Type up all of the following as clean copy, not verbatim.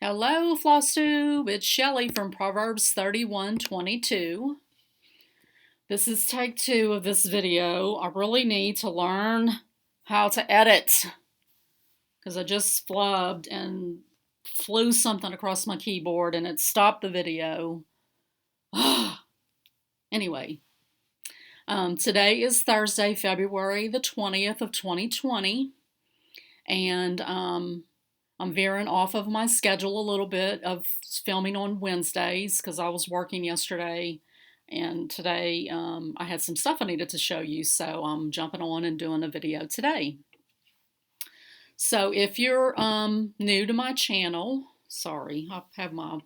Hello, FlossTube. It's Shelly from Proverbs 31:22. This is take two of this video. I really need to learn how to edit because I just flubbed and flew something across my keyboard and it stopped the video. Anyway, today is Thursday, February the 20th of 2020, and I'm veering off of my schedule a little bit of filming on Wednesdays because I was working yesterday, and today I had some stuff I needed to show you, so I'm jumping on and doing a video today. So if you're new to my channel, sorry, I have my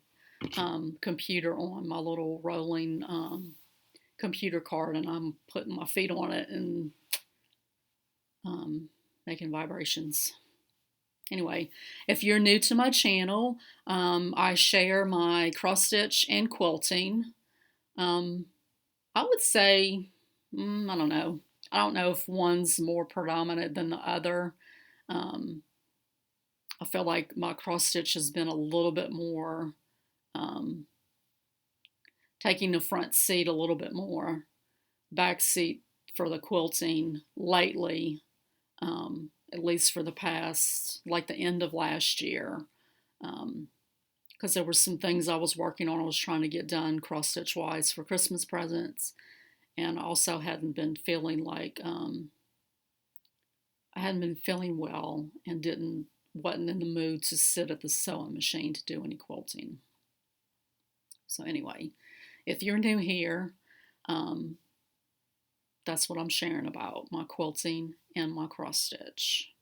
computer on, my little rolling computer card, and I'm putting my feet on it and making vibrations. Anyway, if you're new to my channel, I share my cross stitch and quilting. I would say, I don't know. I don't know if one's more predominant than the other. I feel like my cross stitch has been a little bit more, taking the front seat a little bit more, back seat for the quilting lately. At least for the past, like the end of last year, because there were some things I was working on. I was trying to get done cross stitch wise for Christmas presents, and also hadn't been feeling like I hadn't been feeling well and wasn't in the mood to sit at the sewing machine to do any quilting. So anyway, if you're new here, that's what I'm sharing about, my quilting and my cross stitch.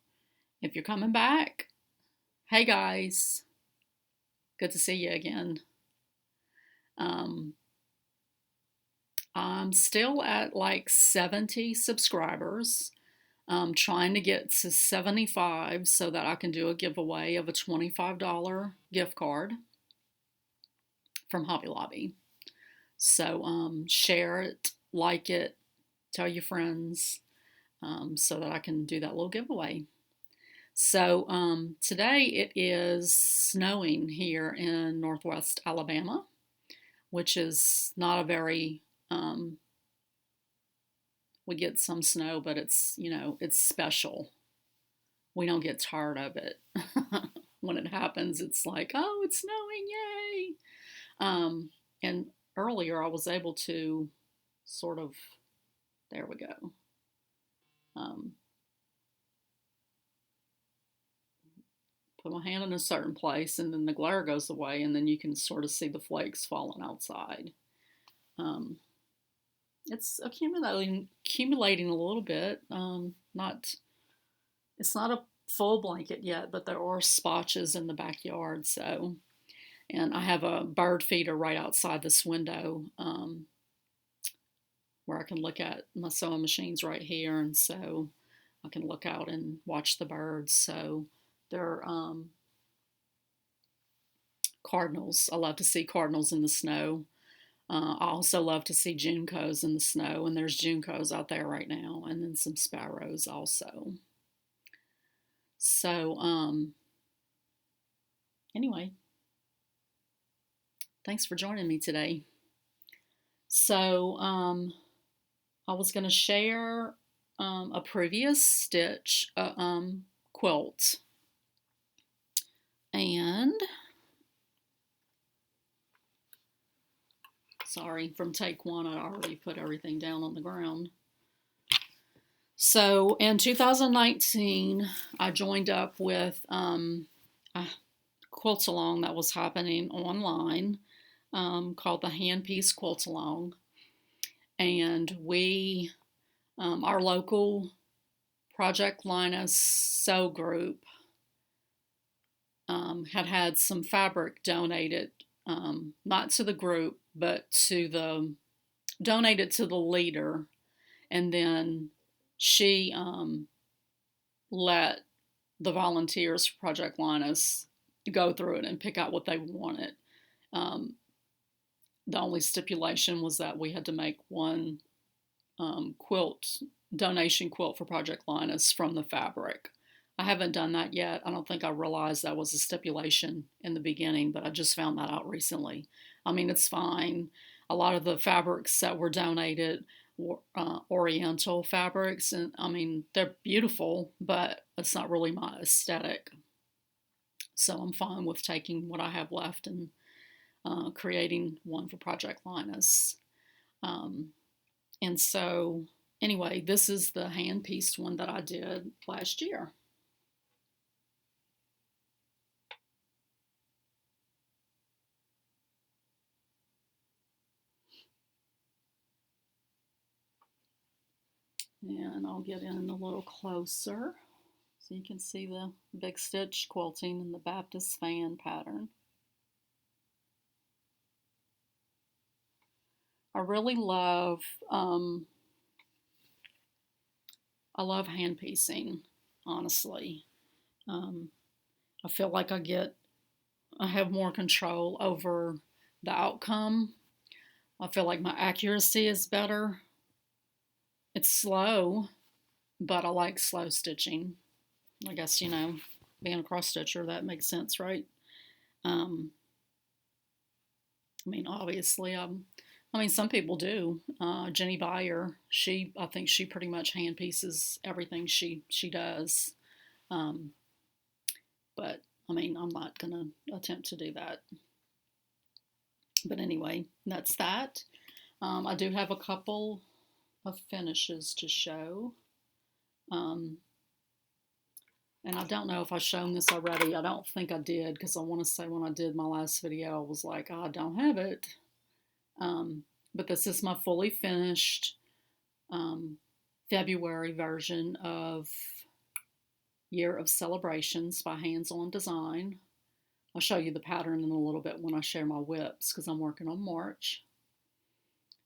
If you're coming back, hey guys, good to see you again. I'm still at like 70 subscribers. I'm trying to get to 75 so that I can do a giveaway of a $25 gift card from Hobby Lobby. So share it, like it, tell your friends, so that I can do that little giveaway. So today it is snowing here in Northwest Alabama, which is not a very, we get some snow, but it's, it's special. We don't get tired of it. When it happens, it's like, oh, it's snowing, yay. And earlier I was able to sort of, there we go. Put my hand in a certain place and then the glare goes away and then you can sort of see the flakes falling outside. It's accumulating a little bit. It's not a full blanket yet, but there are spotches in the backyard. So, and I have a bird feeder right outside this window, where I can look at my sewing machines right here, and so I can look out and watch the birds. So they're cardinals. I love to see cardinals in the snow. I also love to see juncos in the snow, and there's juncos out there right now, and then some sparrows also. So anyway, thanks for joining me today. So I was going to share a previous stitch quilt, and sorry, from take one, I already put everything down on the ground. So in 2019, I joined up with a quilt along that was happening online, called the Handpiece Quilt Along. And we, our local Project Linus sew group, had some fabric donated, not to the group, but donated to the leader, and then she let the volunteers for Project Linus go through it and pick out what they wanted. The only stipulation was that we had to make one donation quilt for Project Linus from the fabric. I haven't done that yet. I don't think I realized that was a stipulation in the beginning, but I just found that out recently. I mean, it's fine. A lot of the fabrics that were donated were Oriental fabrics, and I mean, they're beautiful, but it's not really my aesthetic. So I'm fine with taking what I have left and creating one for Project Linus. Um, and so, anyway, this is the hand pieced one that I did last year. And I'll get in a little closer so you can see the big stitch quilting in the Baptist fan pattern. I really love, I love hand piecing, honestly. I feel like I have more control over the outcome. I feel like my accuracy is better. It's slow, but I like slow stitching. I guess, being a cross stitcher, that makes sense, right? Um, I mean, obviously, I mean, some people do. Jenny Beyer, I think she pretty much hand pieces everything she does. Um, but I mean, I'm not gonna attempt to do that. But anyway, that's that. I do have a couple of finishes to show. Um, and I don't know if I've shown this already. I don't think I did, because I want to say when I did my last video, I was like, I don't have it. But this is my fully finished February version of Year of Celebrations by Hands On Design. I'll show you the pattern in a little bit when I share my whips, because I'm working on March.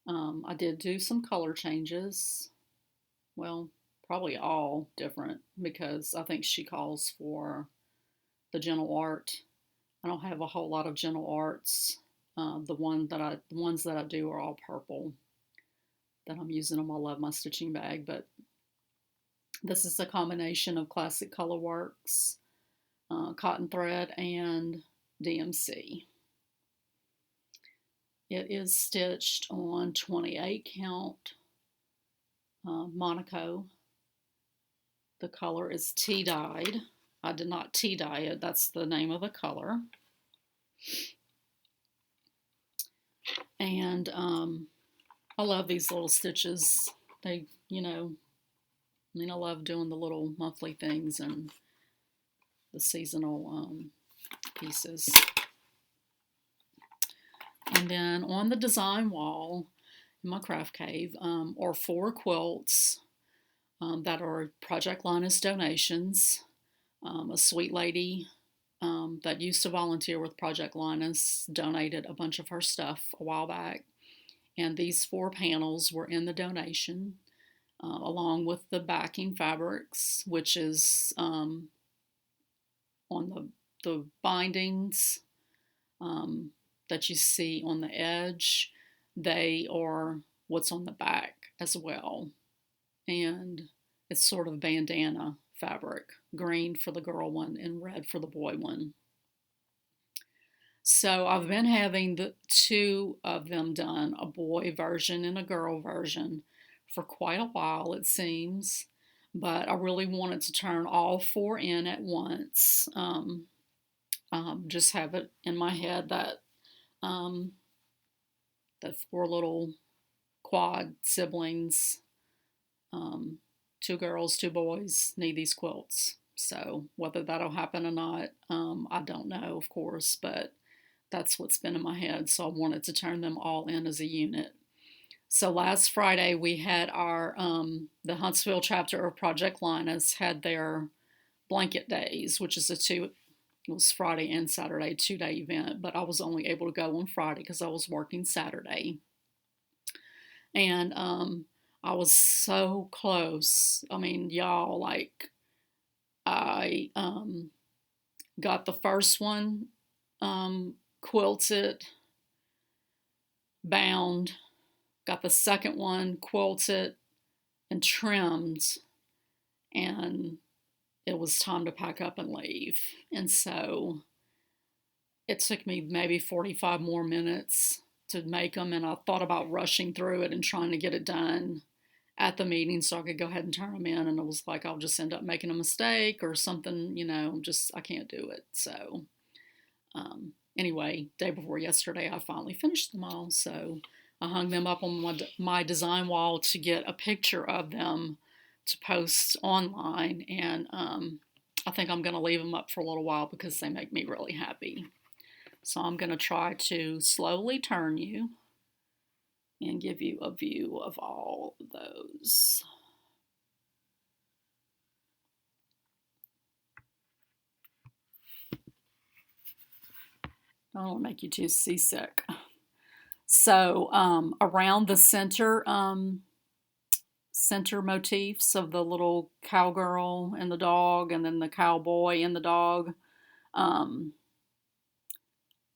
I did do some color changes. Well, probably all different, because I think she calls for the gentle art. I don't have a whole lot of gentle arts. The ones that I do are all purple that I'm using on my Love My Stitching bag, but this is a combination of Classic Colorworks, cotton thread, and DMC. It is stitched on 28 count Monaco. The color is tea dyed. I did not tea dye it. That's the name of the color. And I love these little stitches. They, I mean, I love doing the little monthly things and the seasonal pieces. And then on the design wall in my craft cave are 4 quilts that are Project Linus donations. A sweet lady that used to volunteer with Project Linus donated a bunch of her stuff a while back. And these 4 panels were in the donation, along with the backing fabrics, which is on the bindings that you see on the edge. They are what's on the back as well. And it's sort of bandana fabric, green for the girl one and red for the boy one. So I've been having the 2 of them done, a boy version and a girl version, for quite a while, it seems. But I really wanted to turn all 4 in at once. Just have it in my head that the 4 little quad siblings, 2 girls, 2 boys, need these quilts. So whether that'll happen or not, I don't know, of course, but that's what's been in my head. So I wanted to turn them all in as a unit. So last Friday we had our, the Huntsville chapter of Project Linus had their blanket days, which is it was Friday and Saturday, 2-day event, but I was only able to go on Friday because I was working Saturday. And I was so close. I mean, y'all, like, I got the first one quilted, bound, got the second one quilted and trimmed, and it was time to pack up and leave. And so it took me maybe 45 more minutes to make them, and I thought about rushing through it and trying to get it done at the meeting so I could go ahead and turn them in, and it was like I'll just end up making a mistake or something, just I can't do it. So anyway, day before yesterday I finally finished them all, so I hung them up on my design wall to get a picture of them to post online, and I think I'm going to leave them up for a little while because they make me really happy. So I'm going to try to slowly turn you and give you a view of all of those. I don't want to make you too seasick. So around the center motifs of the little cowgirl and the dog, and then the cowboy and the dog,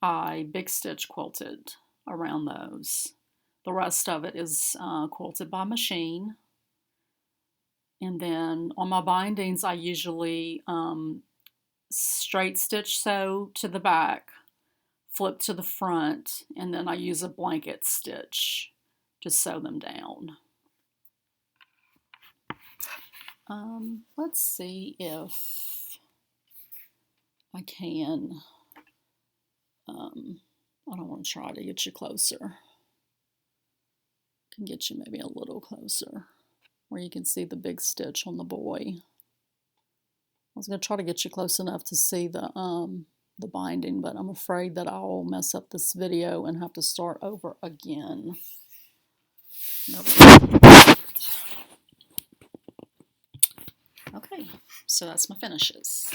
I big stitch quilted around those. The rest of it is quilted by machine. And then on my bindings, I usually straight stitch sew to the back, flip to the front, and then I use a blanket stitch to sew them down. Let's see if I can. I don't want to try to get you closer. I can get you maybe a little closer where you can see the big stitch on the boy. I was going to try to get you close enough to see the binding, but I'm afraid that I'll mess up this video and have to start over again. Nope. Okay, so that's my finishes.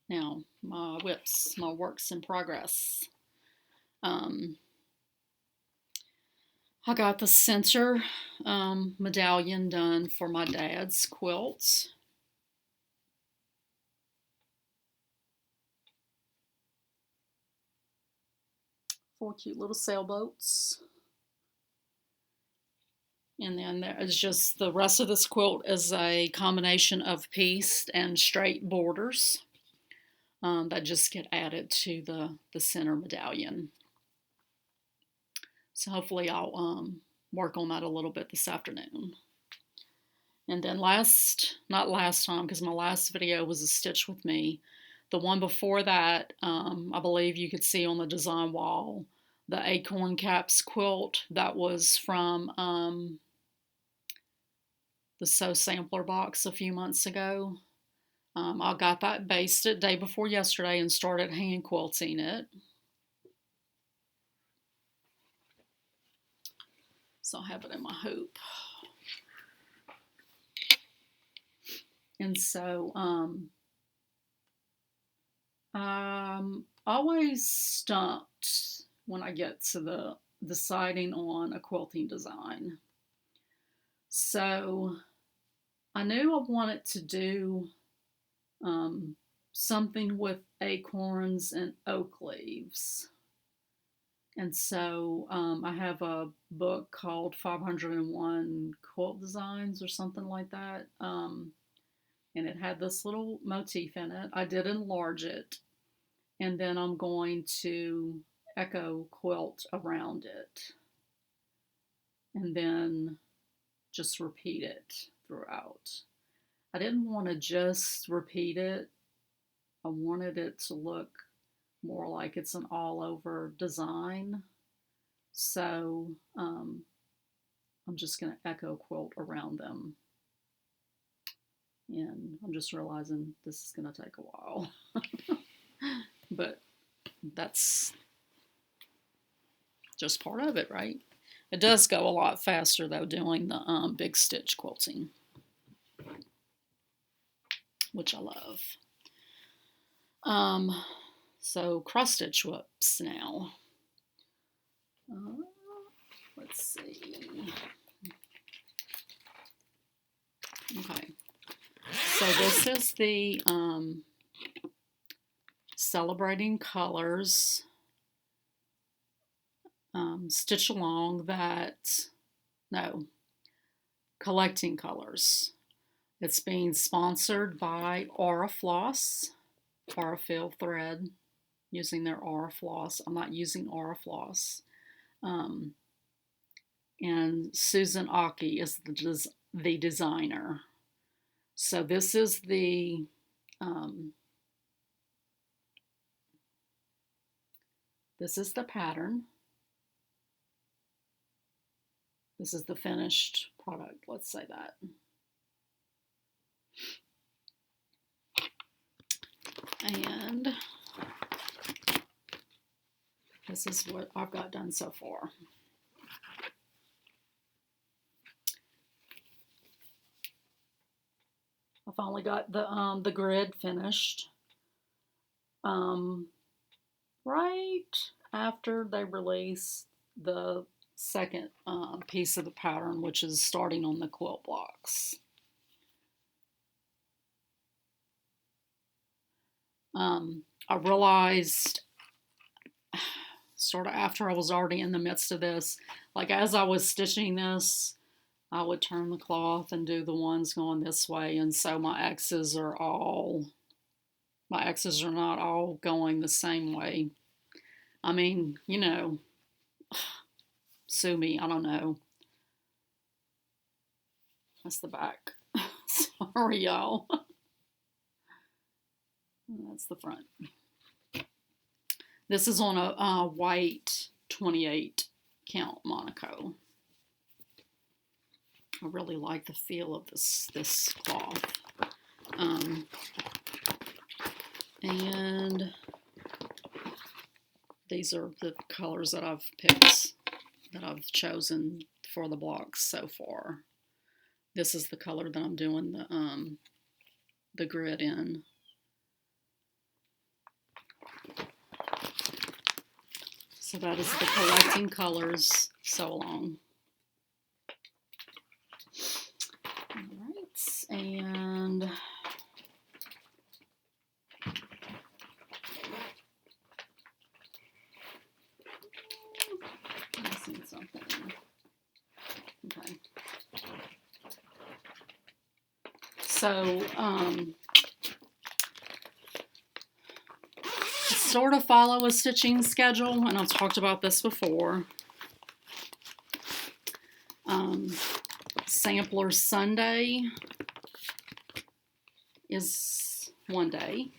Now, my whips, my works in progress. I got the center medallion done for my dad's quilts. 4 cute little sailboats. And then there's just the rest of this quilt is a combination of pieced and straight borders that just get added to the center medallion. So hopefully I'll work on that a little bit this afternoon. And then not last time, because my last video was a stitch with me. The one before that, I believe you could see on the design wall, the acorn caps quilt that was from the Sew Sampler box a few months ago. I got that basted day before yesterday and started hand quilting it. So I have it in my hoop. And so I'm always stumped when I get to the deciding on a quilting design. So I knew I wanted to do something with acorns and oak leaves. And so I have a book called 501 Quilt Designs or something like that. And it had this little motif in it. I did enlarge it. And then I'm going to echo quilt around it. And then just repeat it throughout. I didn't want to just repeat it. I wanted it to look more like it's an all-over design. So I'm just going to echo quilt around them. And I'm just realizing this is going to take a while. But that's just part of it, right? It does go a lot faster, though, doing the big stitch quilting, which I love. So cross stitch whips now. Let's see. Okay. So this is the Celebrating Colors stitch along that, no, Collecting Colors. It's being sponsored by Aurifloss, Aurifil thread, using their Aurifloss. I'm not using Aurifloss. And Susan Aki is the designer. So this is the pattern. This is the finished product, let's say that. And this is what I've got done so far. I finally got the grid finished right after they released the second piece of the pattern, which is starting on the quilt blocks. I realized sort of after I was already in the midst of this, like as I was stitching this, I would turn the cloth and do the ones going this way, and so my X's are not all going the same way. I mean, you know, sue me, I don't know. That's the back. Sorry, y'all. That's the front. This is on a white 28 count Monaco. I really like the feel of this cloth. And these are the colors that I've picked, that I've chosen for the blocks so far. This is the color that I'm doing the grid in. So that is the collecting colors sew along. Alright, and I'm missing something. Okay. So, sort of follow a stitching schedule, and I've talked about this before. Sampler Sunday is one day,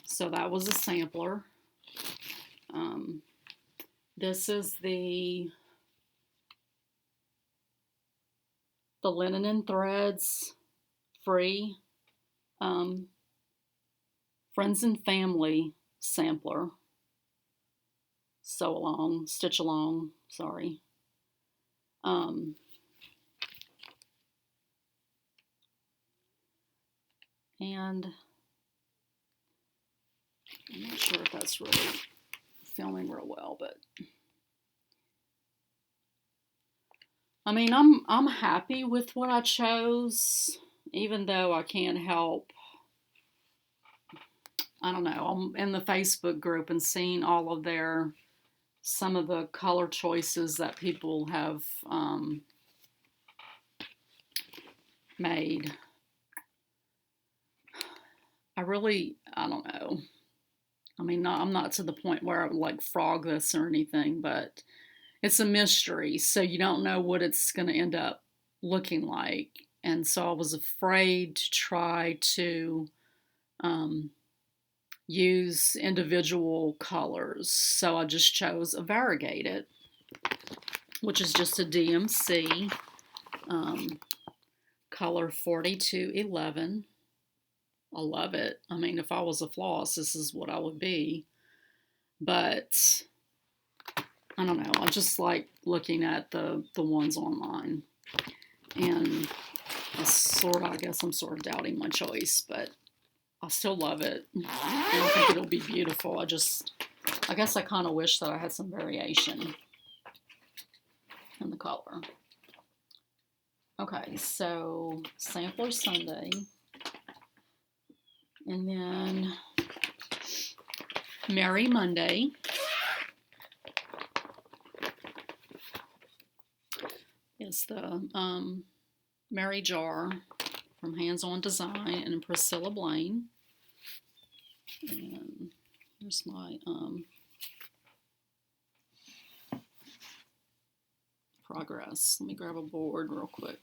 so that was a sampler. This is the Linen and Threads free Friends and Family sampler. Stitch along, sorry. And I'm not sure if that's really filming real well, but I mean, I'm happy with what I chose, even though I can't help. I don't know. I'm in the Facebook group and seeing all of some of the color choices that people have made. I don't know. I mean, I'm not to the point where I would like frog this or anything, but it's a mystery, so you don't know what it's going to end up looking like. And so I was afraid to try to use individual colors. So I just chose a variegated, which is just a DMC, color 4211. I love it. I mean, if I was a floss, this is what I would be. But I don't know. I just like looking at the ones online. And I guess I'm sort of doubting my choice, but I still love it. I think it'll be beautiful. I guess I kind of wish that I had some variation in the color. Okay, so Sampler Sunday. And then Merry Monday. Is the Mary Jar from Hands On Design and Priscilla Blaine. And here's my progress. Let me grab a board real quick.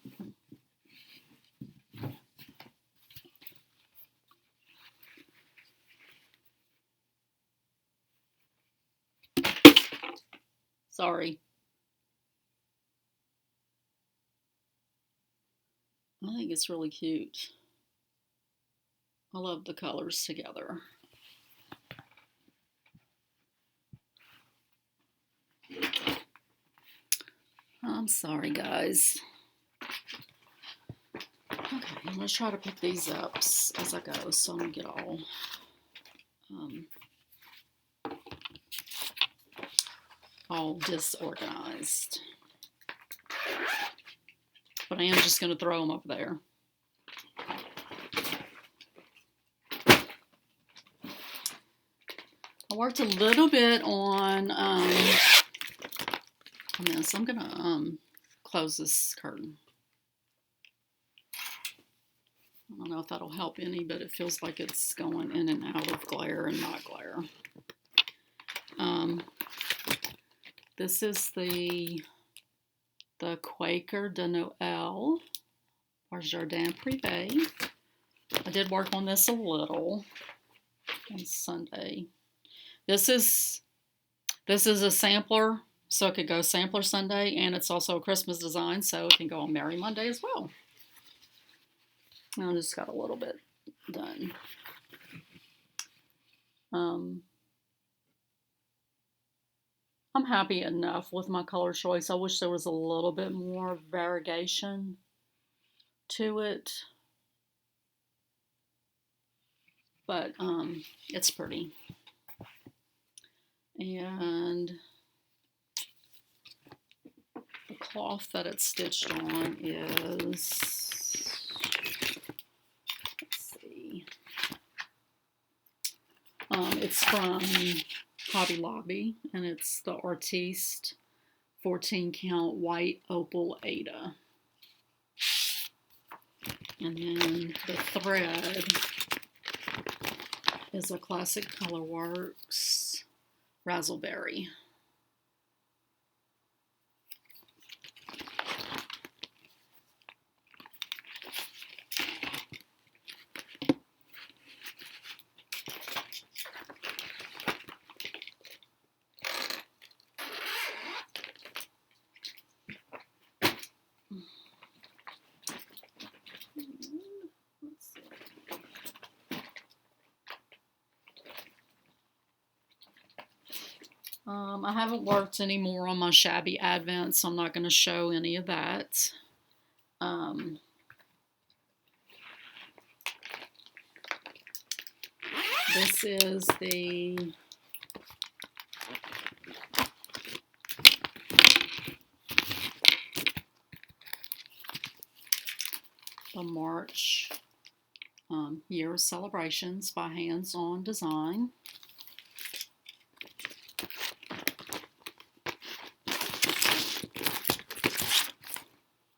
Sorry. I think it's really cute. I love the colors together. I'm sorry, guys. Okay, I'm going to try to pick these up as I go so I don't get all disorganized. But I am just going to throw them up there. I worked a little bit on this. I'm going to close this curtain. I don't know if that'll help any, but it feels like it's going in and out of glare and not glare. This is the Quaker de Noël or Jardin Privé. I did work on this a little on Sunday. This is a sampler, so it could go Sampler Sunday, and it's also a Christmas design, so it can go on Merry Monday as well. I just got a little bit done. I'm happy enough with my color choice. I wish there was a little bit more variegation to it. But it's pretty. And the cloth that it's stitched on is, let's see, it's from Hobby Lobby, and it's the Artiste 14 count white opal Ada. And then the thread is a Classic Colorworks Razzleberry. I haven't worked any more on my shabby advent, so I'm not going to show any of that. This is the March Year of Celebrations by Hands On Design.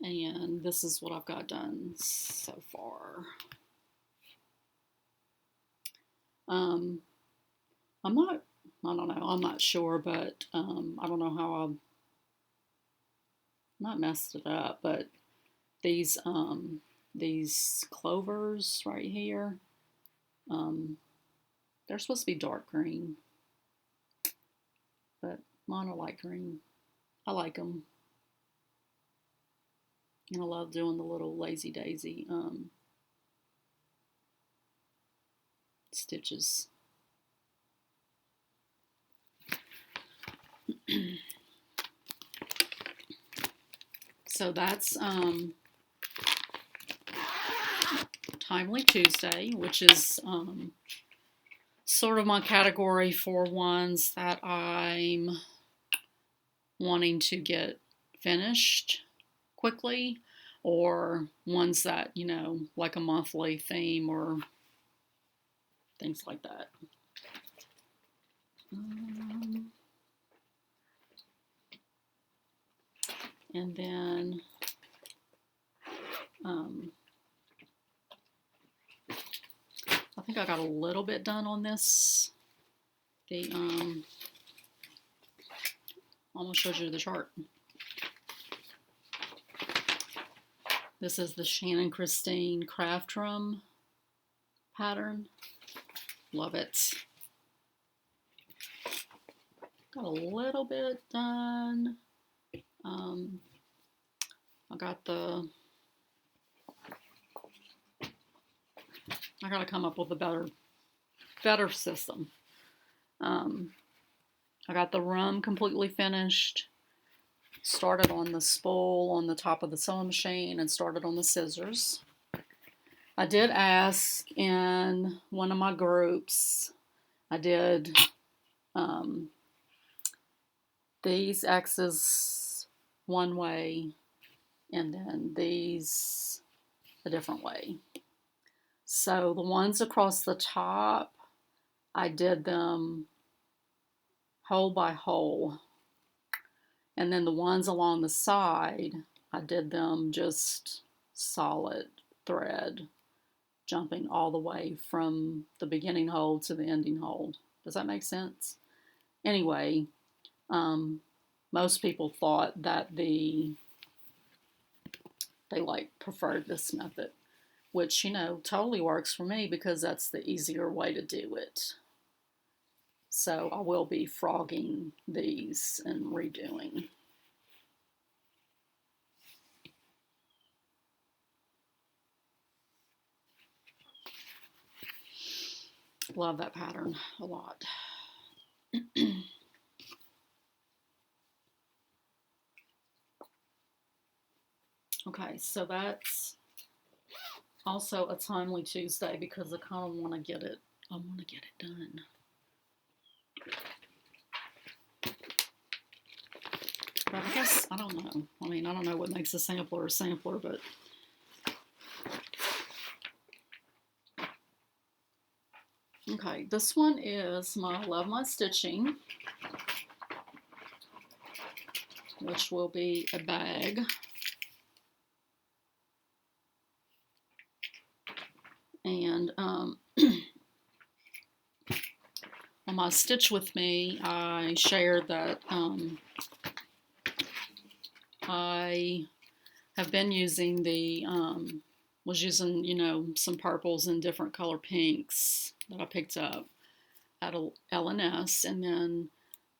And this is what I've got done so far. I'm not sure, but I don't know how I've not messed it up, but these clovers right here, they're supposed to be dark green, but mine are light green. I like them. And I love doing the little lazy daisy stitches. So that's Timely Tuesday, which is sort of my category for ones that I'm wanting to get finished quickly, or ones that, you know, like a monthly theme or things like that. And then think I got a little bit done on this. Almost showed you the chart. This is the Shannon Christine Craft Room pattern. Love it. Got a little bit done. I gotta come up with a better system. I got the rum completely finished. Started on the spool on the top of the sewing machine and started on the scissors. I did ask in one of my groups, I did these X's one way and then these a different way. So the ones across the top, I did them hole by hole. And then the ones along the side, I did them just solid thread, jumping all the way from the beginning hole to the ending hole. Does that make sense? Anyway, most people thought that they preferred this method, which, totally works for me because that's the easier way to do it. So I will be frogging these and redoing. Love that pattern a lot. Okay, so that's also a timely Tuesday because I kind of want to get it done. But I guess, I don't know. I mean, I don't know what makes a sampler, but okay, this one is my Love My Stitching, which will be a bag. And on my Stitch With Me, I shared that I have been using was using, some purples and different color pinks that I picked up at L&S, and then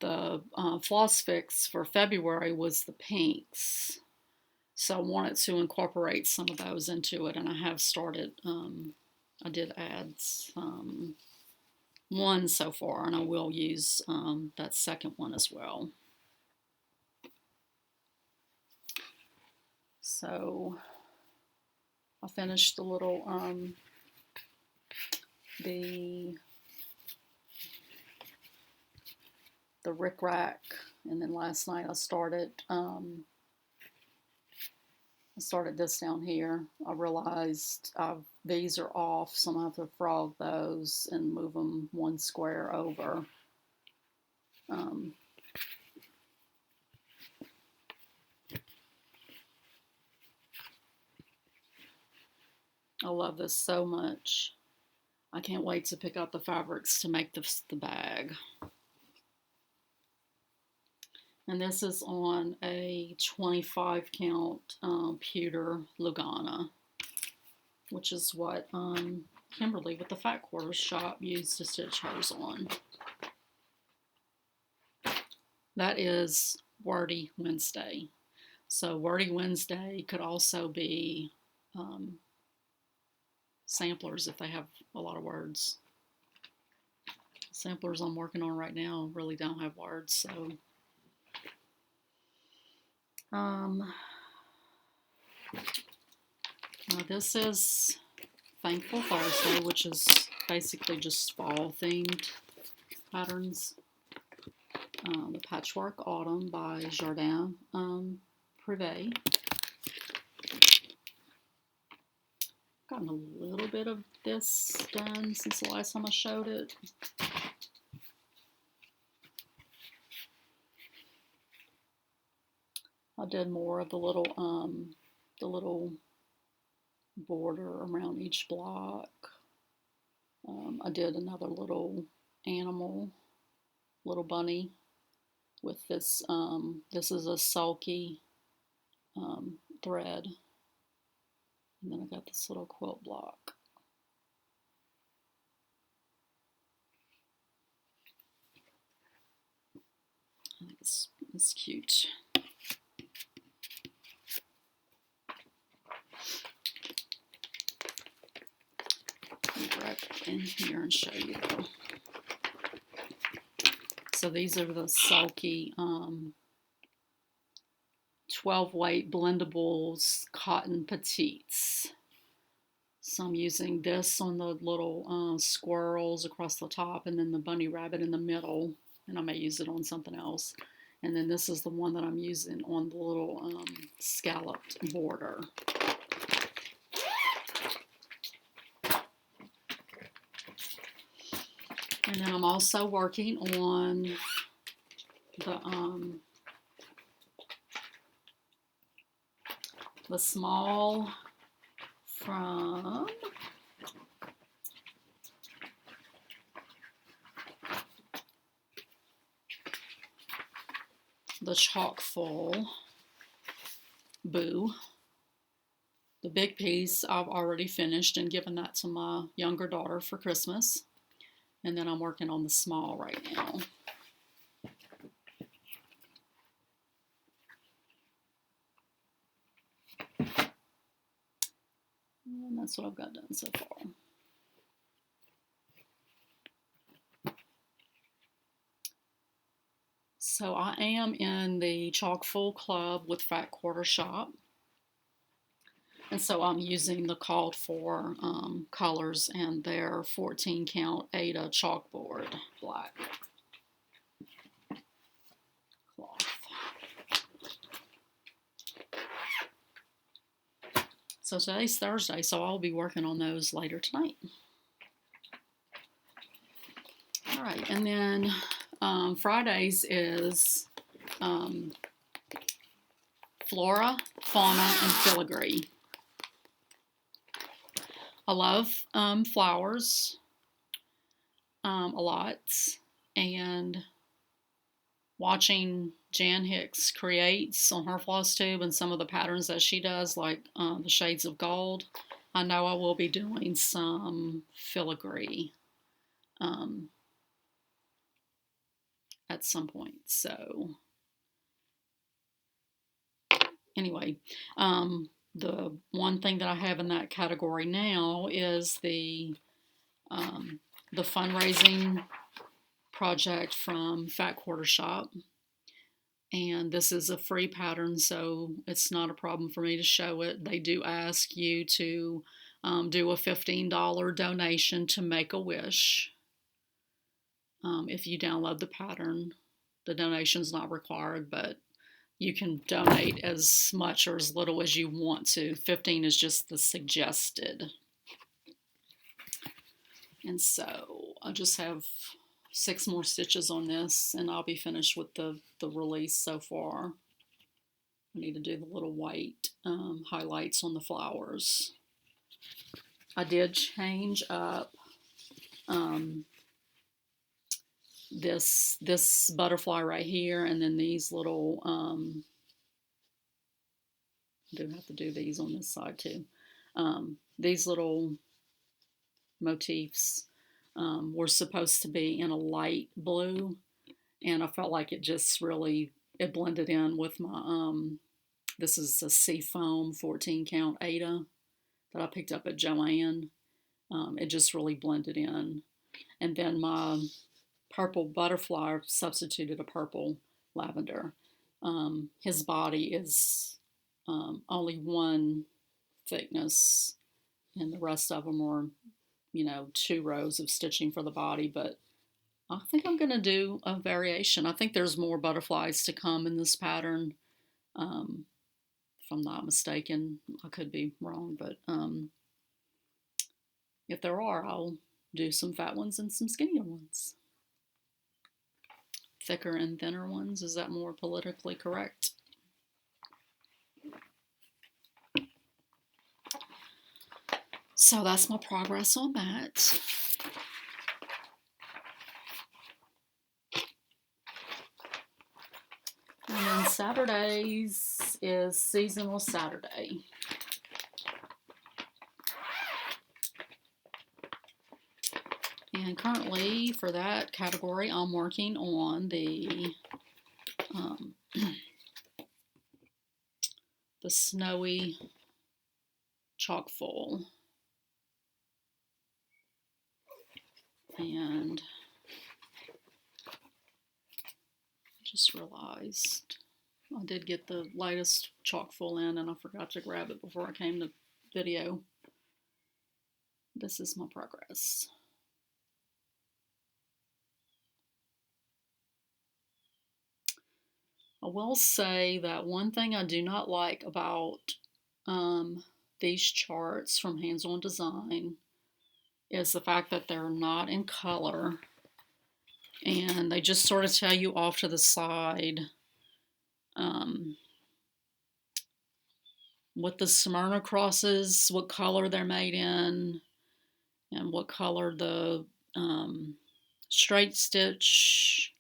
the Floss Fix for February was the pinks. So I wanted to incorporate some of those into it, and I have started. I did add one so far, and I will use that second one as well. So I finished the little the rickrack, and then last night I started this down here. I realized these are off, so I'm going to have to frog those and move them one square over. I love this so much. I can't wait to pick out the fabrics to make the bag. And this is on a 25 count pewter Lugana, which is what Kimberly with the Fat Quarters shop used to stitch hers on. That is Wordy Wednesday. So Wordy Wednesday could also be samplers if they have a lot of words. Samplers I'm working on right now really don't have words, so this is Thankful Thursday, which is basically just fall themed patterns. The Patchwork Autumn by Jardin Privé. Gotten a little bit of this done since the last time I showed it. I did more of the little border around each block, I did another little animal, little bunny with this. This is a sulky thread. And then I got this little quilt block. I think it's cute. Let me grab it in here and show you though. So these are the sulky 12 weight blendables cotton petites. So I'm using this on the little squirrels across the top, and then the bunny rabbit in the middle, and I may use it on something else. And then this is the one that I'm using on the little scalloped border. And then I'm also working on the small from the Chockful Boo. The big piece I've already finished and given that to my younger daughter for Christmas. And then I'm working on the small right now. And that's what I've got done so far. So I am in the Chockful Club with Fat Quarter Shop. And so I'm using the called for colors and their 14 count Ada chalkboard black cloth. So today's Thursday, so I'll be working on those later tonight. All right, and then Fridays is Flora, Fauna, and Filigree. I love flowers a lot, and watching Jan Hicks creates on her FlossTube and some of the patterns that she does, like the shades of gold, I know I will be doing some filigree at some point. So anyway, the one thing that I have in that category now is the fundraising project from Fat Quarter Shop. And this is a free pattern, so it's not a problem for me to show it. They do ask you to do a $15 donation to Make-A-Wish. If you download the pattern, the donation's not required, but you can donate as much or as little as you want to. 15 is just the suggested. And so I just have 6 more stitches on this, and I'll be finished with the release so far. I need to do the little white highlights on the flowers. I did change up this butterfly right here, and then these little I do have to do these on this side too. These little motifs were supposed to be in a light blue, and I felt like it just really, it blended in with my, this is a Seafoam 14 count Ada that I picked up at Joann. It just really blended in. And then my purple butterfly substituted a purple lavender. His body is only one thickness, and the rest of them are, 2 rows of stitching for the body, but I think I'm going to do a variation. I think there's more butterflies to come in this pattern. If I'm not mistaken, I could be wrong, but if there are, I'll do some fat ones and some skinnier ones. Thicker and thinner ones, is that more politically correct? So that's my progress on that. Saturdays is Seasonal Saturday. And currently, for that category, I'm working on the the snowy chalk full. And I just realized I did get the lightest chalk full in, and I forgot to grab it before I came to video. This is my progress. I will say that one thing I do not like about these charts from Hands On Design is the fact that they're not in color, and they just sort of tell you off to the side what the Smyrna crosses, what color they're made in, and what color the straight stitch.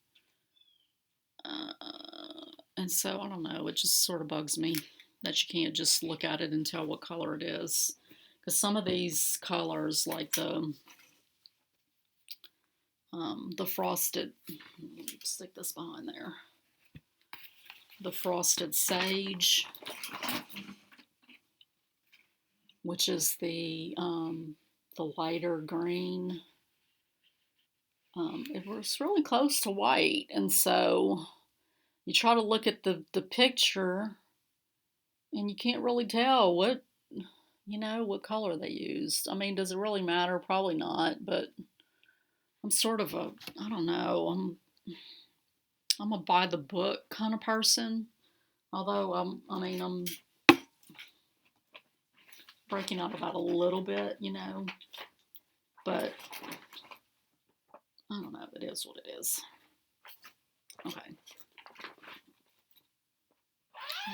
And so, I don't know, it just sort of bugs me that you can't just look at it and tell what color it is. Because some of these colors, like the frosted, stick this behind there, the frosted sage, which is the lighter green, it was really close to white, and so you try to look at the picture and you can't really tell what color they used. I mean, does it really matter? Probably not, but I'm sort of I don't know, I'm a buy the book kind of person. Although I'm breaking out about a little bit, but I don't know, it is what it is. Okay.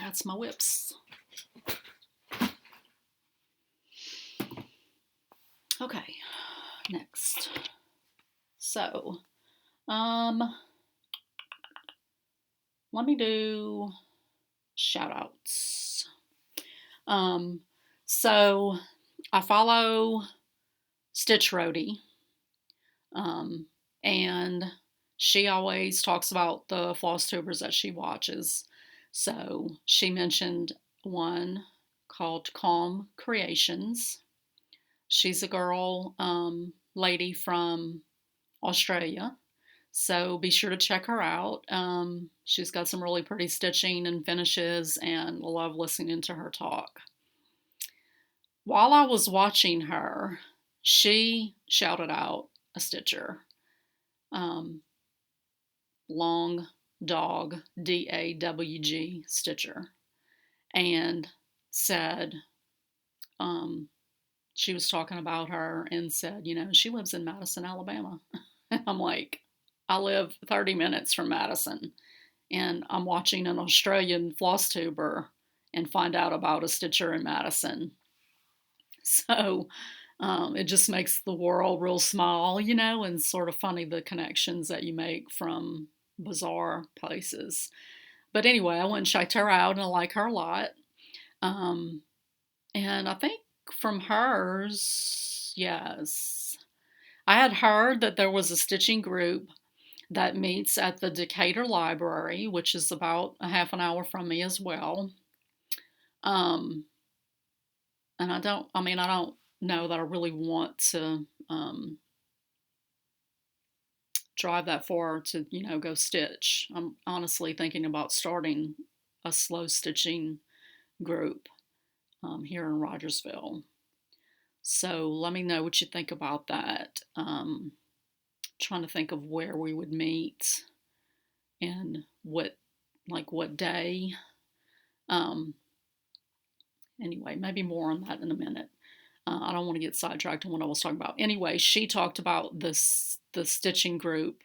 That's my whips. Okay, next. So, let me do shout outs. So I follow Stitch Roadie, and she always talks about the FlossTubers that she watches. So she mentioned one called Calm Creations. She's a girl, lady from Australia. So be sure to check her out. She's got some really pretty stitching and finishes, and I love listening to her talk. While I was watching her, she shouted out a stitcher, Long Dog, DAWG stitcher, and said, she was talking about her and said, she lives in Madison, Alabama. And I'm like, I live 30 minutes from Madison, and I'm watching an Australian floss tuber and find out about a stitcher in Madison. So it just makes the world real small, and sort of funny the connections that you make from bizarre places. But anyway, I went and checked her out, and I like her a lot. And I think from hers, yes, I had heard that there was a stitching group that meets at the Decatur Library, which is about a half an hour from me as well. And I don't know that I really want to drive that far to, go stitch. I'm honestly thinking about starting a slow stitching group here in Rogersville. So let me know what you think about that. Trying to think of where we would meet and what day. Anyway, maybe more on that in a minute. I don't want to get sidetracked on what I was talking about. Anyway, she talked about the stitching group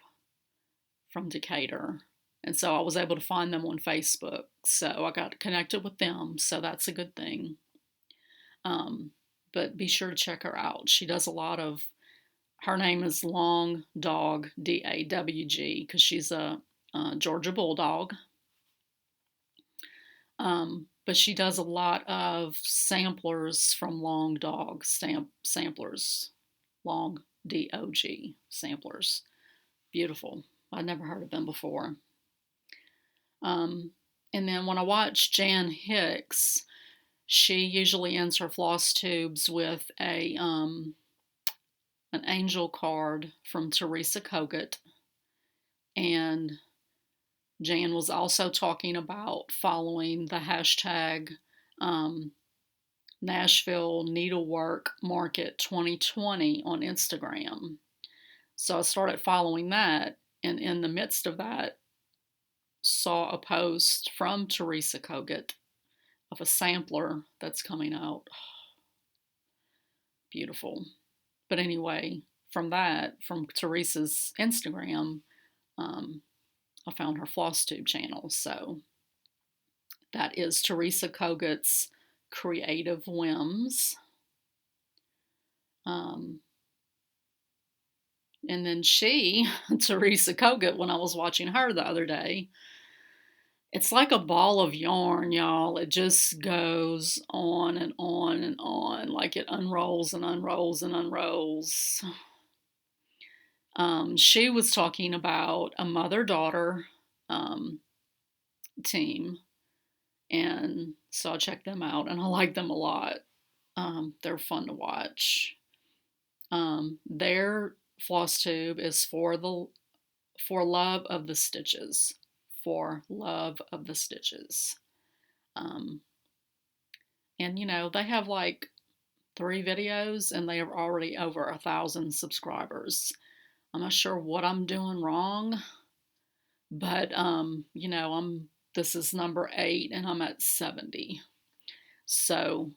from Decatur. And so I was able to find them on Facebook. So I got connected with them. So that's a good thing. But be sure to check her out. She does a lot of, her name is Long Dog, DAWG, because she's a Georgia Bulldog. But she does a lot of samplers from Long Dog samplers, Long DOG samplers. Beautiful. I'd never heard of them before. And then when I watch Jan Hicks, she usually ends her floss tubes with an angel card from Teresa Kogut. And Jan was also talking about following the hashtag Nashville Needlework Market 2020 on Instagram. So I started following that, and in the midst of that, saw a post from Teresa Kogut of a sampler that's coming out. Beautiful. But anyway, from Teresa's Instagram, I found her FlossTube channel. So that is Teresa Kogut's Creative Whims. And then Teresa Kogut, when I was watching her the other day, it's like a ball of yarn, y'all. It just goes on and on and on, like it unrolls and unrolls and unrolls. She was talking about a mother-daughter team, and so I checked them out, and I like them a lot. They're fun to watch. Their floss tube is for love of the stitches. For love of the stitches. And they have like 3 videos, and they are already over 1,000 subscribers. I'm not sure what I'm doing wrong, but this is number 8, and I'm at 70. So,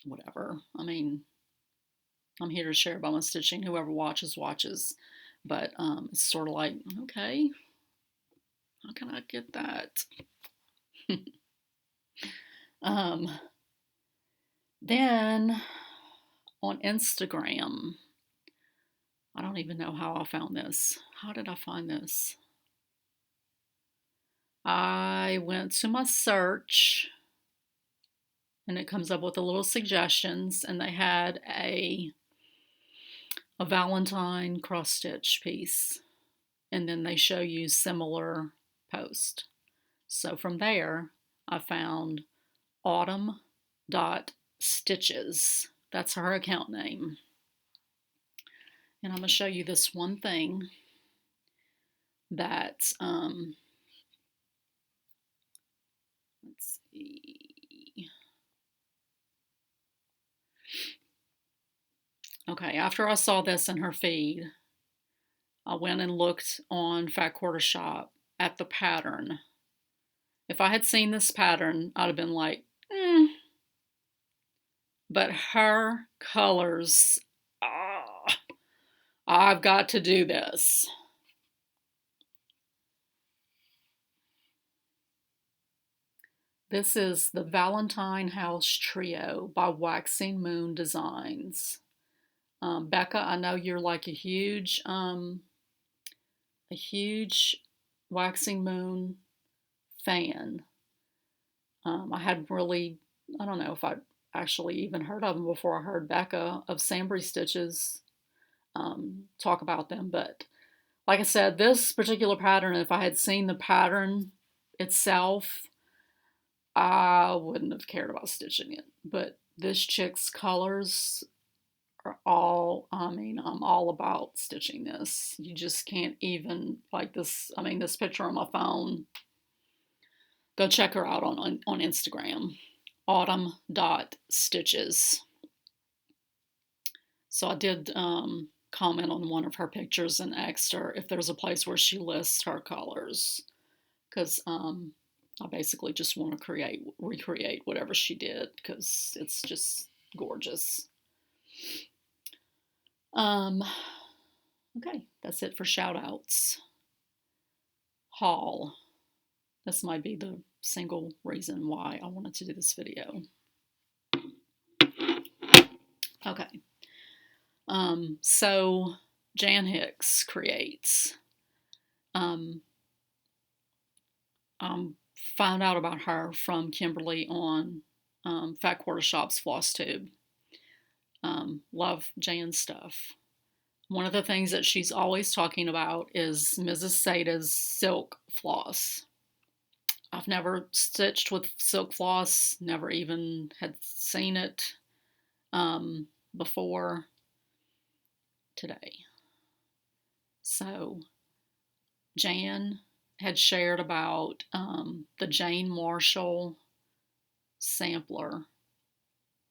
whatever. I mean, I'm here to share about my stitching. Whoever watches, watches. But it's sort of like, okay, how can I get that? Then on Instagram, I don't even know how I found this. How did I find this? I went to my search, and it comes up with a little suggestions, and they had a Valentine cross stitch piece, and then they show you similar post. So from there, I found autumn.stitches. That's her account name. And I'm going to show you this one thing that, let's see. Okay, after I saw this in her feed, I went and looked on Fat Quarter Shop at the pattern. If I had seen this pattern, I'd have been like, But her colors, I've got to do this. This is the Valentine House Trio by Waxing Moon Designs. Becca, I know you're like a huge Waxing Moon fan. I don't know if I'd actually even heard of them before I heard Becca of Sambry Stitches talk about them. But like I said, this particular pattern, if I had seen the pattern itself, I wouldn't have cared about stitching it. But this chick's colors are I'm all about stitching this. You just can't even, like this, this picture on my phone. Go check her out on Instagram. Autumn.stitches. So I did comment on one of her pictures and asked her if there's a place where she lists her colors. Because I basically just want to recreate whatever she did, because it's just gorgeous. Okay, that's it for shout outs. Haul. This might be the single reason why I wanted to do this video. Okay. So Jan Hicks creates. found out about her from Kimberly on Fat Quarter Shop's FlossTube. Love Jan's stuff. One of the things that she's always talking about is Mrs. Sada's silk floss. I've never stitched with silk floss, never even had seen it before today. So Jan had shared about the Jane Marshall sampler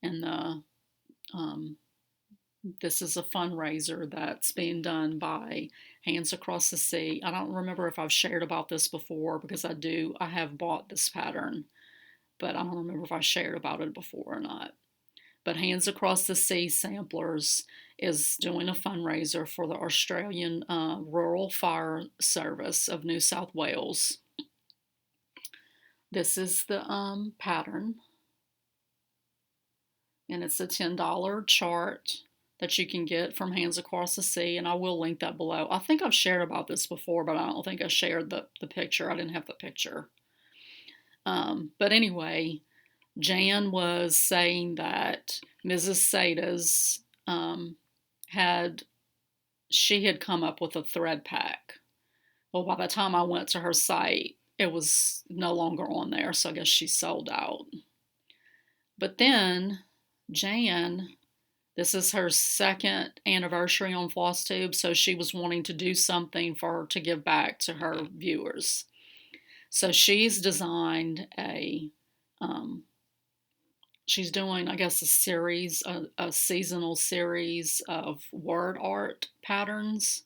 and the this is a fundraiser that's being done by Hands Across the Sea. I don't remember if I've shared about this before because I have bought this pattern, but I don't remember if I shared about it before or not. But Hands Across the Sea Samplers is doing a fundraiser for the Australian Rural Fire Service of New South Wales. This is the pattern, and it's a $10 chart that you can get from Hands Across the Sea, and I will link that below. I think I've shared about this before, but I don't think I shared the picture. I didn't have the picture. But anyway, Jan was saying that Mrs. Sada's she had come up with a thread pack. Well, by the time I went to her site, it was no longer on there, so I guess she sold out. But then Jan, this is her second anniversary on FlossTube, so she was wanting to do something for her to give back to her viewers. So she's designed she's doing, I guess, a seasonal series of word art patterns.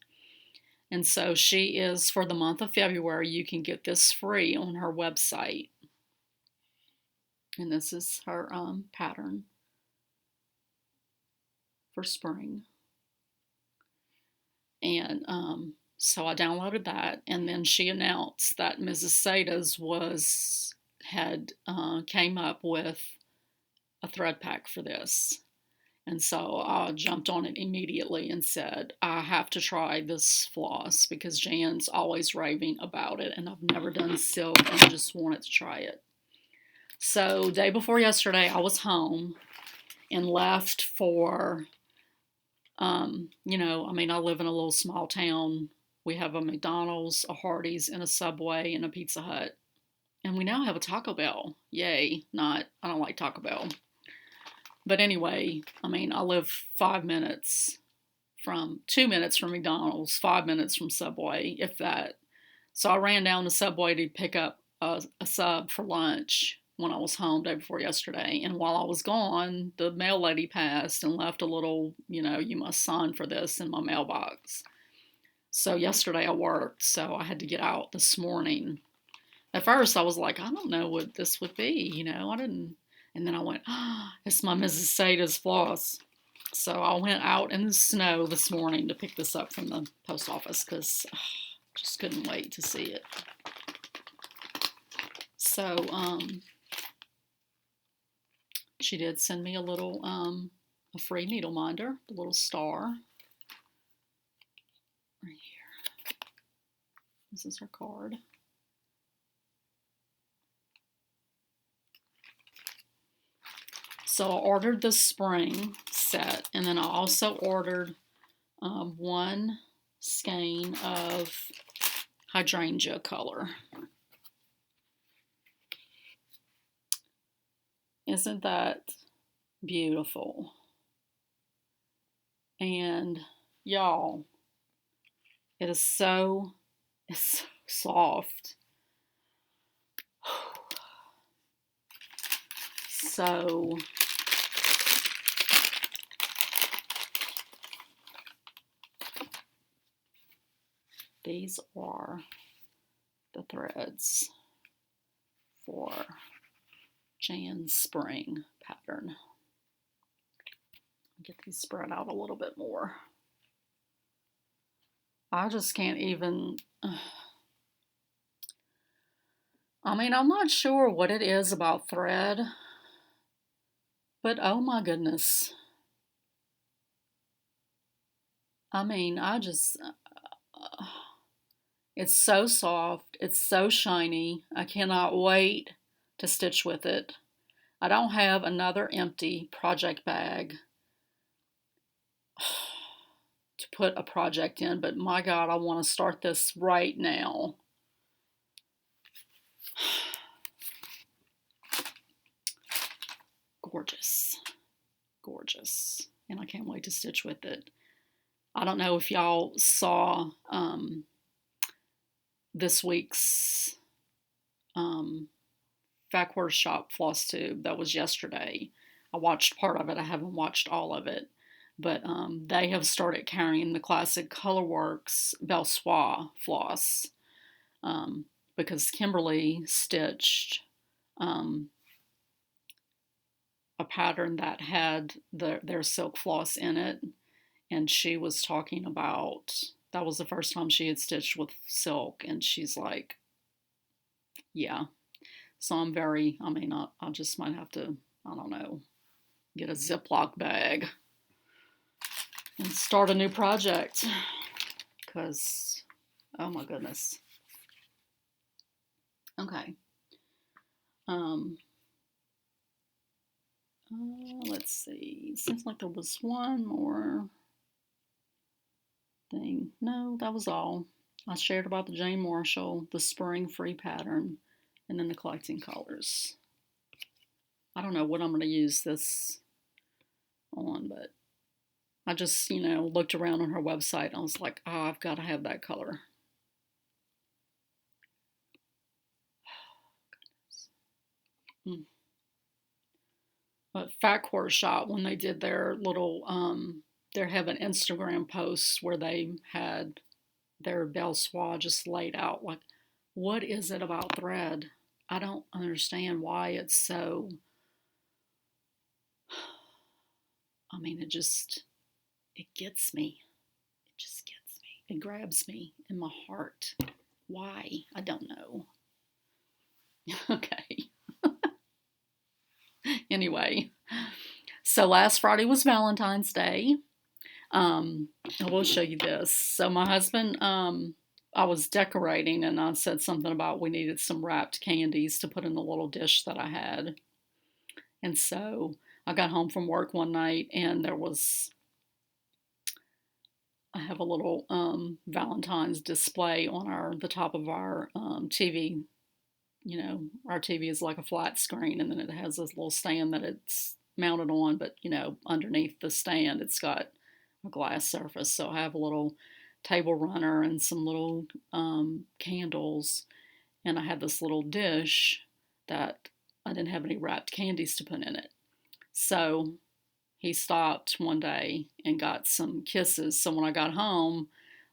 And so she is, for the month of February, you can get this free on her website. And this is her pattern for spring. And so I downloaded that, and then she announced that Mrs. Sada's came up with a thread pack for this. And so I jumped on it immediately and said, I have to try this floss because Jan's always raving about it, and I've never done silk and I just wanted to try it. So day before yesterday, I was home and left for, I live in a little small town. We have a McDonald's, a Hardee's, and a Subway, and a Pizza Hut. And we now have a Taco Bell. Yay. I don't like Taco Bell. But anyway, I live 2 minutes from McDonald's, 5 minutes from Subway, if that. So I ran down to Subway to pick up a sub for lunch when I was home day before yesterday. And while I was gone, the mail lady passed and left a little, you must sign for this in my mailbox. So yesterday I worked, so I had to get out this morning. At first I was like, I don't know what this would be, I didn't. And then I went, it's my Mrs. Sada's floss. So I went out in the snow this morning to pick this up from the post office because I just couldn't wait to see it. So she did send me a little, a free needle minder, a little star. Right here. This is her card. So I ordered the spring set, and then I also ordered one skein of hydrangea color. Isn't that beautiful? And y'all, it's so soft. So these are the threads for Jan's spring pattern. Get these spread out a little bit more. I just can't even, I'm not sure what it is about thread, but oh my goodness. It's so soft. It's so shiny. I cannot wait to stitch with it. I don't have another empty project bag to put a project in, but my God, I want to start this right now. Gorgeous. Gorgeous. And I can't wait to stitch with it. I don't know if y'all saw this week's Fat Quarter Shop FlossTube. That was yesterday. I watched part of it. I haven't watched all of it. But they have started carrying the classic Colorworks Belsoir floss because Kimberly stitched a pattern that had their silk floss in it, and she was talking about that was the first time she had stitched with silk, and she's like, yeah. So I'm very, I mean, I just might have to, I don't know, get a Ziploc bag and start a new project because, oh my goodness. Okay. Let's see. Seems like there was one more thing. No, that was all. I shared about the Jane Marshall, the spring free pattern, and then the collecting colors. I don't know what I'm going to use this on, but I just, looked around on her website and I was like, oh, I've got to have that color. But Fat Quarter Shop, when they did their little, they have an Instagram post where they had their Belsoir just laid out. Like, what is it about thread? I don't understand why it's so, I mean, it gets me. It just gets me. It grabs me in my heart. Why? I don't know. Okay. Anyway, so last Friday was Valentine's Day. I will show you this. So my husband, I was decorating and I said something about we needed some wrapped candies to put in the little dish that I had. And so I got home from work one night and I have a little Valentine's display on the top of our TV. Our TV is like a flat screen, and then it has this little stand that it's mounted on, but underneath the stand it's got a glass surface. So I have a little table runner and some little candles, and I had this little dish that I didn't have any wrapped candies to put in it. So he stopped one day and got some kisses. So when I got home,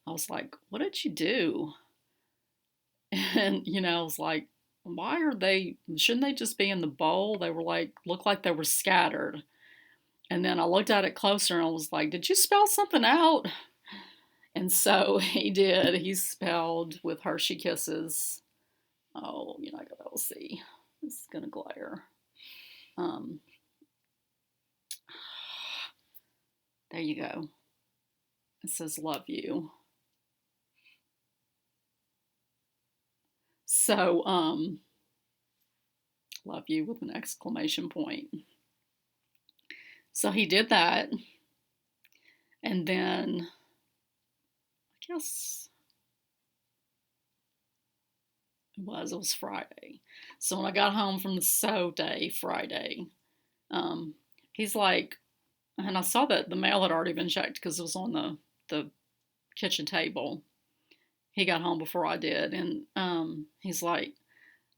I was like, what did you do? And I was like, shouldn't they just be in the bowl? They were like, looked like they were scattered. And then I looked at it closer and I was like, did you spell something out? And so he did. He spelled with Hershey Kisses. Oh, you're not going to be able to see. This is going to glare. There you go. It says love you. So, love you with an exclamation point. So he did that. And then, I guess it was Friday. So when I got home from the sew day Friday, he's like, and I saw that the mail had already been checked because it was on the kitchen table. He got home before I did, and he's like,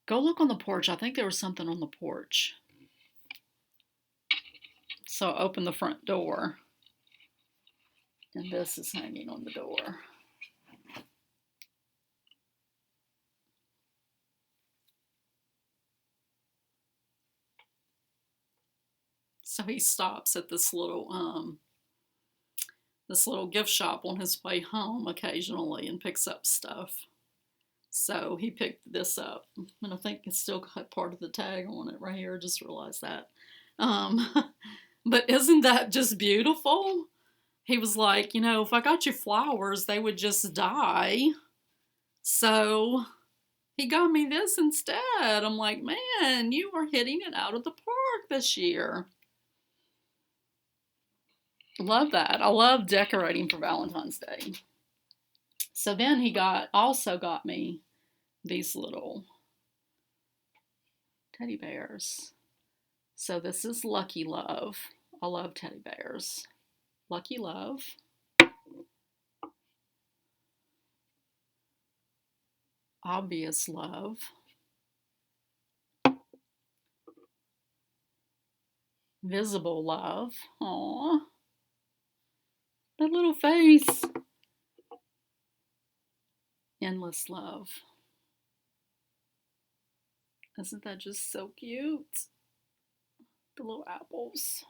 go look on the porch. I think there was something on the porch. So I opened the front door, and this is hanging on the door. So he stops at this little gift shop on his way home occasionally and picks up stuff. So he picked this up, and I think it's still got part of the tag on it right here. I just realized that. But isn't that just beautiful? He was like, if I got you flowers, they would just die. So he got me this instead. I'm like, man, you are hitting it out of the park this year. Love that. I love decorating for Valentine's Day. So then he also got me these little teddy bears. So this is Lucky Love. I love teddy bears. Lucky Love. Obvious Love. Visible Love. Aww. That little face. Endless Love. Isn't that just so cute? The little apples.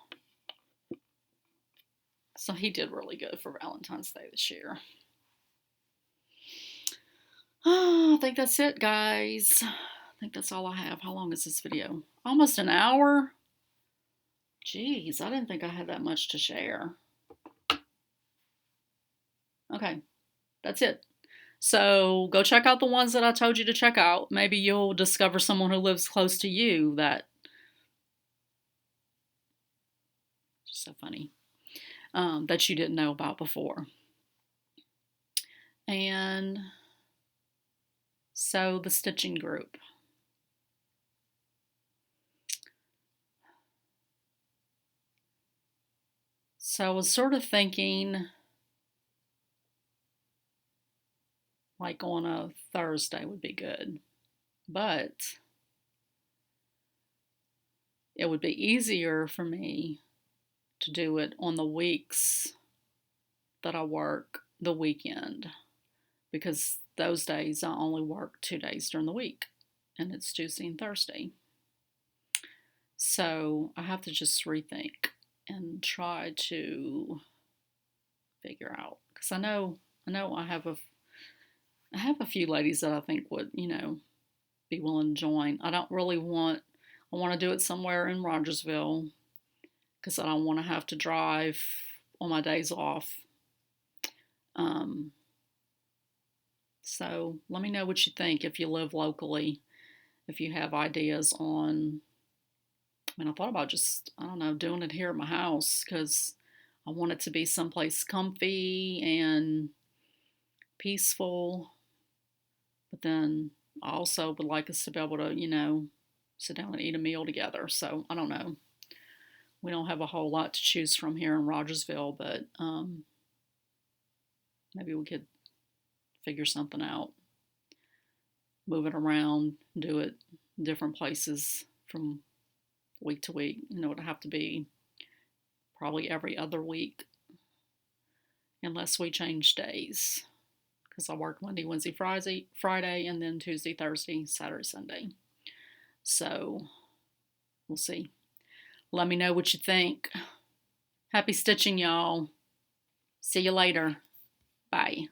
So he did really good for Valentine's Day this year. Oh, I think that's it, guys. I think that's all I have. How long is this video? Almost an hour? Jeez, I didn't think I had that much to share. Okay, that's it. So go check out the ones that I told you to check out. Maybe you'll discover someone who lives close to you that, just so funny, that you didn't know about before. And so the stitching group. So I was sort of thinking like on a Thursday would be good, but it would be easier for me to do it on the weeks that I work the weekend, because those days I only work 2 days during the week, and it's Tuesday and Thursday. So I have to just rethink and try to figure out, because I know I have a few ladies that I think would, be willing to join. I want to do it somewhere in Rogersville, because I don't want to have to drive on my days off. So let me know what you think if you live locally, if you have ideas on, I thought about just, I don't know, doing it here at my house, because I want it to be someplace comfy and peaceful, but then I also would like us to be able to, sit down and eat a meal together. So I don't know. We don't have a whole lot to choose from here in Rogersville, but maybe we could figure something out. Move it around, do it different places from week to week. It'd have to be probably every other week, unless we change days, because I work Monday, Wednesday, Friday, and then Tuesday, Thursday, Saturday, Sunday. So we'll see. Let me know what you think. Happy stitching, y'all. See you later. Bye.